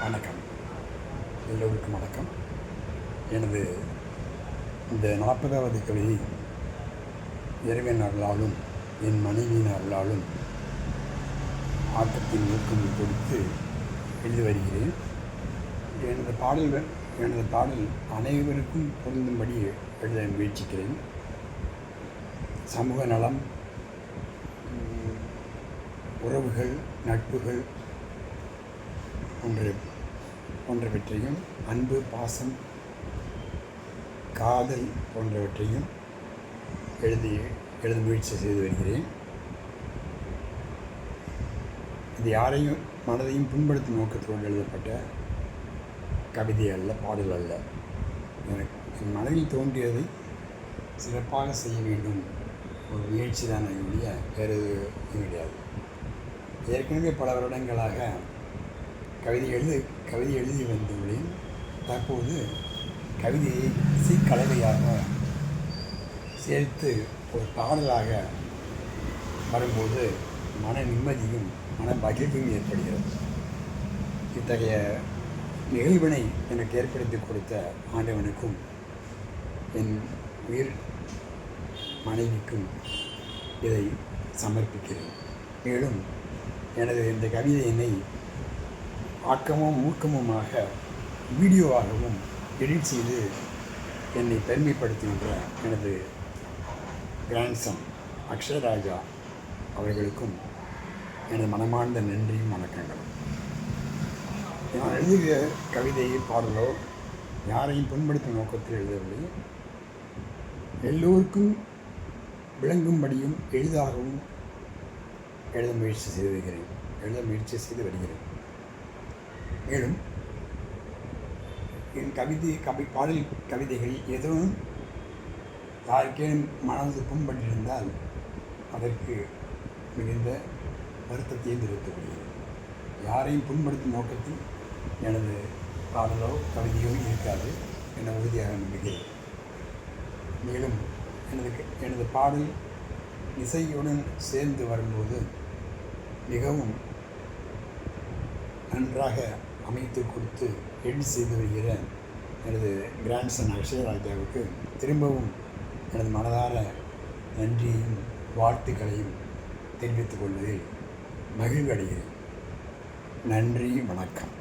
வணக்கம். எல்லோருக்கும் வணக்கம். எனது இந்த 40வது கவிதை இறைவன் அருளாலும் என் மனைவியின் அருளாலும் ஆக்கத்தின் ஊக்கம் கொடுத்து எழுதி வருகிறேன். எனது பாடல் அனைவருக்கும் பொருந்தும்படி எழுத முயற்சிக்கிறேன். சமூக நலம், உறவுகள், நட்புகள் போன்றவற்றையும், அன்பு, பாசம், காதல் போன்றவற்றையும் எழுத முயற்சி செய்து வருகிறேன். இது யாரையும் மனதையும் புண்படுத்தும் நோக்கத்தோடு எழுதப்பட்ட கவிதை அல்ல, பாடல் அல்ல. என் மனதில் தோன்றியதை சிறப்பாக செய்ய வேண்டும் ஒரு முயற்சி தான் ஒழிய வேறு எதுவும் கிடையாது. ஏற்கனவே பல வருடங்களாக கவிதை எழுதி வந்துள்ளேன். தற்போது கவிதையை இசைக்கலவையாக சேர்த்து ஒரு பாடலாக வரும்போது மன நிம்மதியும் மன மகிழ்வும் ஏற்படுகிறது. இத்தகைய நிகழ்வினை எனக்கு ஏற்படுத்தி கொடுத்த ஆண்டவனுக்கும் என் உயிர் மனைவிக்கும் இதை சமர்ப்பிக்கிறேன். மேலும் எனது இந்த கவிதையினை ஆக்கமும் ஊக்கமுமாக வீடியோவாகவும் எடிட் செய்து என்னை பெருமைப்படுத்துகின்ற எனது கிராண்ட்சன் அக்ஷராஜா அவர்களுக்கும் எனது மனமார்ந்த நன்றியும் வணக்கங்களும். நான் எழுதிய கவிதையை பாடலோ யாரையும் புண்படுத்தும் நோக்கத்தில் எழுதவில்லை. எல்லோருக்கும் விளங்கும்படியும் எளிதாகவும் எழுத முயற்சி செய்து வருகிறேன். மேலும் என் பாடல் கவிதைகள் எதுவும் யாருக்கேனும் மனது புண்பட்டிருந்தால் அதற்கு மிகுந்த வருத்தத்தையும் தெரிவிக்கப்படுகிறது. யாரையும் புண்படுத்தும் நோக்கத்தில் எனது பாடலோ கவிதையோ இருக்காது என உறுதியாக நம்புகிறேன். மேலும் எனது பாடல் இசையுடன் சேர்ந்து வரும்போது மிகவும் நன்றாக அமைத்து கொடுத்து எடிட் செய்து வருகிற எனது கிராண்ட்சன் அக்ஷயராஜாவுக்கு திரும்பவும் எனது மனதார நன்றியையும் வாழ்த்துக்களையும் தெரிவித்துக் கொள்வதில் மகிழ்வடைகிறேன். நன்றி, வணக்கம்.